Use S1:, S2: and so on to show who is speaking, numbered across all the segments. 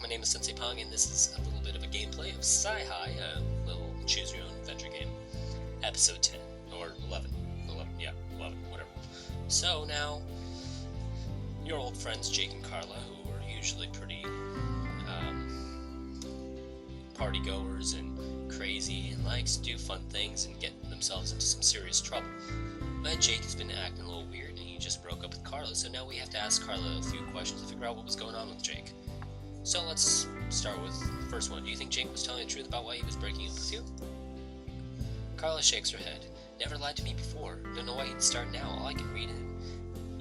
S1: back. My name is Sensei Pong, and this is a little bit of a gameplay of Sci-Hi, a little choose-your-own-adventure game. Episode 10, or 11. 11, whatever. So now, your old friends Jake and Carla, who are usually pretty party-goers and crazy and likes to do fun things and get themselves into some serious trouble. But Jake has been acting a little weird, and he just broke up with Carla, so now we have to ask Carla a few questions to figure out what was going on with Jake. So let's start with the first one. Do you think Jake was telling the truth about why he was breaking up with you? Carla shakes her head. Never lied to me before. Don't know why he'd start now. All I can read him.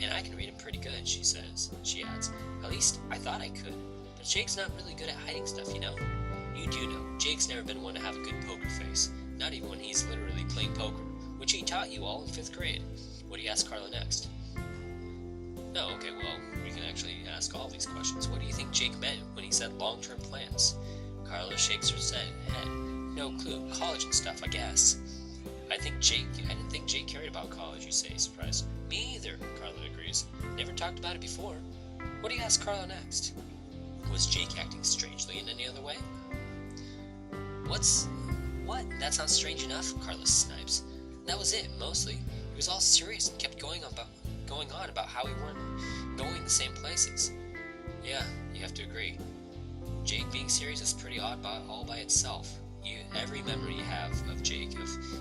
S1: And I can read him pretty good, she says. She adds, at least I thought I could. But Jake's not really good at hiding stuff, you know? You do know. Jake's never been one to have a good poker face. Not even when he's literally playing poker, which he taught you all in 5th grade. What do you ask Carla next? Oh, okay, well, we can actually ask all these questions. What do you think Jake meant when he said long-term plans? Carla shakes her head. No clue. College and stuff, I guess. I didn't think Jake cared about college, you say, surprised. Me either, Carla agrees. Never talked about it before. What do you ask Carla next? Was Jake acting strangely in any other way? What? That's not strange enough, Carla snipes. That was it, mostly. He was all serious and kept going on about how we weren't going the same places. Yeah, you have to agree. Jake being serious is pretty odd all by itself. Every memory you have of Jake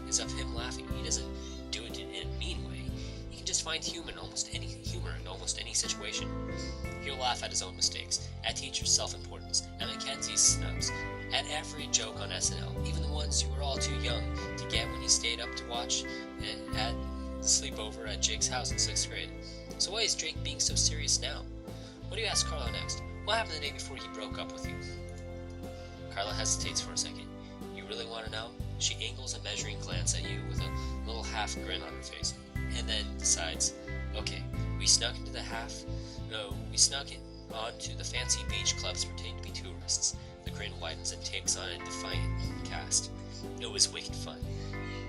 S1: is of him laughing. He doesn't do it in a mean way. He can just find humor in almost any situation. He'll laugh at his own mistakes, at teachers' self-importance, at Mackenzie's snubs, at every joke on SNL, even the ones you were all too young to get when you stayed up to watch at the sleepover at Jake's house in 6th grade. So why is Jake being so serious now? What do you ask Carla next? What happened the day before he broke up with you? Carla hesitates for a second. You really want to know? She angles a measuring glance at you with a little half grin on her face, and then decides, okay, we snuck onto the fancy beach clubs pretending to be tourists. The grin widens and takes on a defiant cast. It was wicked fun.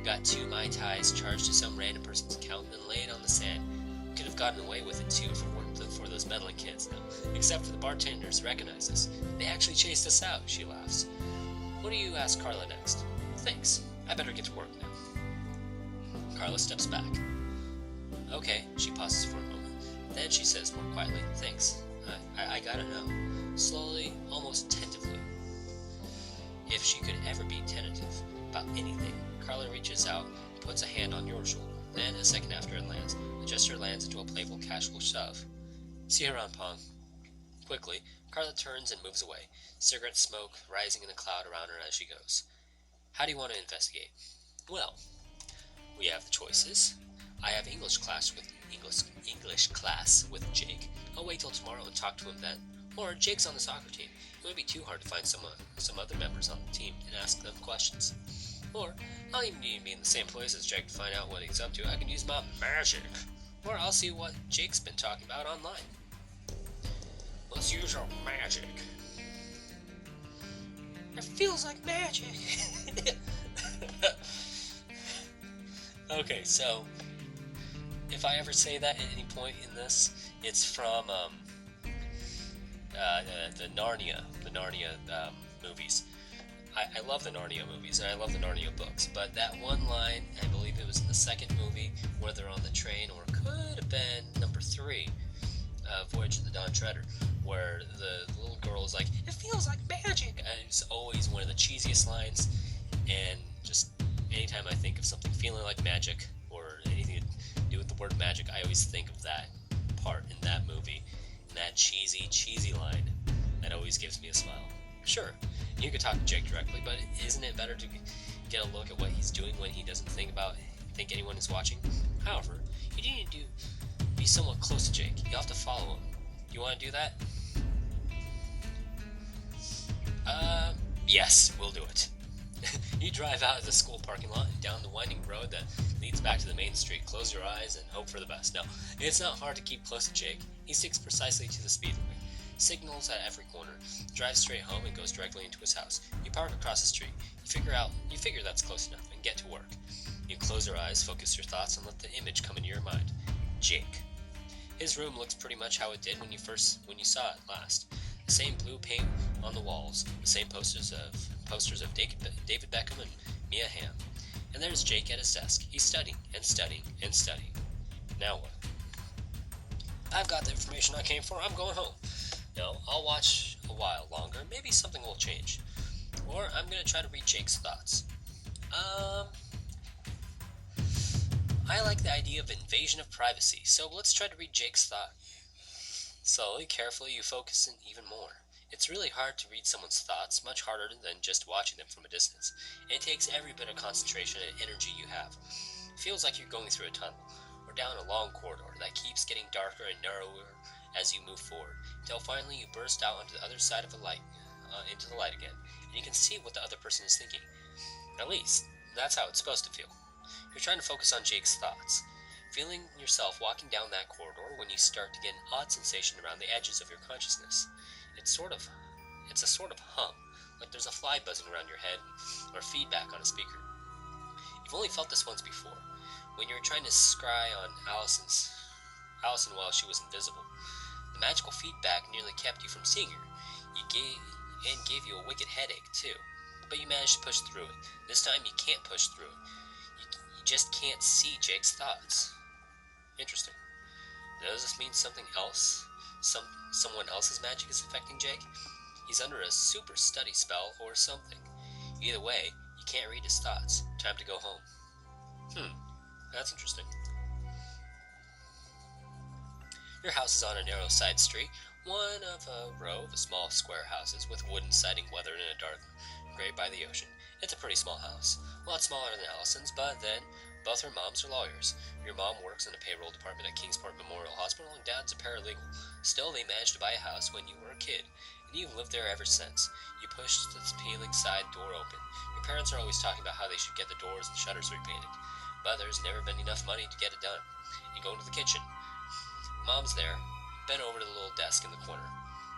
S1: Got 2 Mai Tais charged to some random person's account and then laid on the sand. Could have gotten away with it too if it weren't for those meddling kids, though. Except for the bartenders recognize us. They actually chased us out, she laughs. What do you ask Carla next? Thanks. I better get to work now. Carla steps back. Okay, she pauses for a moment. Then she says more quietly, thanks. I gotta know. Slowly, almost tentatively. If she could ever be tentative about anything, Carla reaches out and puts a hand on your shoulder. Then, a second after it lands, the gesture lands into a playful, casual shove. See you around, Pong. Quickly, Carla turns and moves away, cigarette smoke rising in a cloud around her as she goes. How do you want to investigate? Well, we have the choices. I have English class with Jake. I'll wait till tomorrow and talk to him then. Or Jake's on the soccer team. It wouldn't be too hard to find some other members on the team and ask them questions. Or I'll even need to be in the same place as Jake to find out what he's up to. I can use my magic. Or I'll see what Jake's been talking about online. Let's use our magic. It feels like magic. Okay, so if I ever say that at any point in this, it's from the Narnia movies. I love the Narnia movies, and I love the Narnia books, but that one line, I believe it was in the second movie, where they're on the train, or it could have been number 3, Voyage of the Dawn Treader, where the little girl is like, it feels like magic! And it's always one of the cheesiest lines, and just anytime I think of something feeling like magic, or anything to do with the word magic, I always think of that part in that movie, and that cheesy line that always gives me a smile. Sure, you could talk to Jake directly, but isn't it better to get a look at what he's doing when he doesn't think anyone is watching? However, you do need to be somewhat close to Jake. You'll have to follow him. You want to do that? Yes, we'll do it. You drive out of the school parking lot and down the winding road that leads back to the main street. Close your eyes and hope for the best. No, it's not hard to keep close to Jake. He sticks precisely to the speedway, signals at every corner, drives straight home, and goes directly into his house. You park across the street. You figure that's close enough, and get to work. You close your eyes, focus your thoughts, and let the image come into your mind. Jake. His room looks pretty much how it did when you saw it last. The same blue paint on the walls, the same posters of David Beckham and Mia Hamm. And there's Jake at his desk. He's studying and studying and studying. Now what? I've got the information I came for. I'm going home. No, I'll watch a while longer. Maybe something will change. Or I'm going to try to read Jake's thoughts. I like the idea of invasion of privacy, so let's try to read Jake's thought. Slowly, carefully, you focus in even more. It's really hard to read someone's thoughts, much harder than just watching them from a distance. And it takes every bit of concentration and energy you have. It feels like you're going through a tunnel, or down a long corridor that keeps getting darker and narrower as you move forward, until finally you burst out onto the other side of into the light again, and you can see what the other person is thinking. At least, that's how it's supposed to feel. You're trying to focus on Jake's thoughts, feeling yourself walking down that corridor when you start to get an odd sensation around the edges of your consciousness. It's a sort of hum, like there's a fly buzzing around your head, or feedback on a speaker. You've only felt this once before, when you were trying to scry on Allison while she was invisible. The magical feedback nearly kept you from seeing her. Gave you a wicked headache, too. But you managed to push through it. This time you can't push through it. You just can't see Jake's thoughts. Interesting. Does this mean something else? Someone else's magic is affecting Jake? He's under a super study spell or something. Either way, you can't read his thoughts. Time to go home. That's interesting. Your house is on a narrow side street, one of a row of small square houses with wooden siding weathered in a dark gray by the ocean. It's a pretty small house, a lot smaller than Allison's, but then both her moms are lawyers. Your mom works in the payroll department at Kingsport Memorial Hospital, and Dad's a paralegal. Still, they managed to buy a house when you were a kid, and you've lived there ever since. You pushed the peeling side door open. Your parents are always talking about how they should get the doors and shutters repainted, but there's never been enough money to get it done. You go into the kitchen. Mom's there, bent over to the little desk in the corner,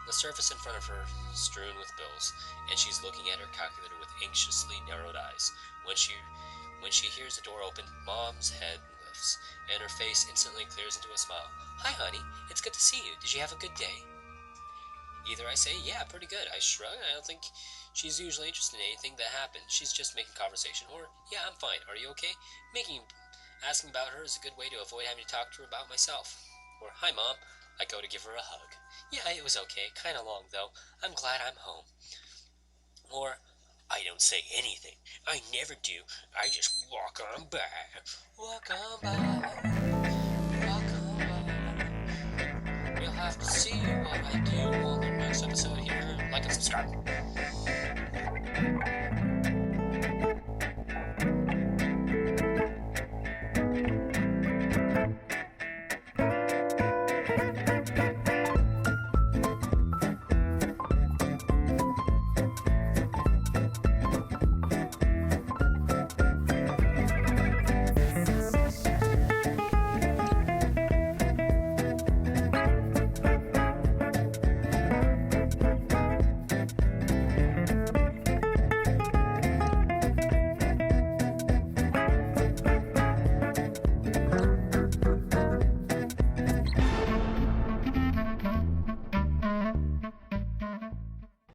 S1: the surface in front of her strewn with bills, and she's looking at her calculator with anxiously narrowed eyes. When she hears the door open, Mom's head lifts, and her face instantly clears into a smile. "Hi, honey. It's good to see you. Did you have a good day?" Either I say, "Yeah, pretty good." I shrug. I don't think she's usually interested in anything that happens. She's just making conversation. Or, "Yeah, I'm fine. Are you okay?" Asking about her is a good way to avoid having to talk to her about myself. Or, "Hi, Mom." I go to give her a hug. "Yeah, it was okay. Kinda long, though. I'm glad I'm home." Or, "I don't say anything. I never do. I just walk on by. Walk on by. Walk on by." We'll have to see what I do on the next episode here. Like and subscribe.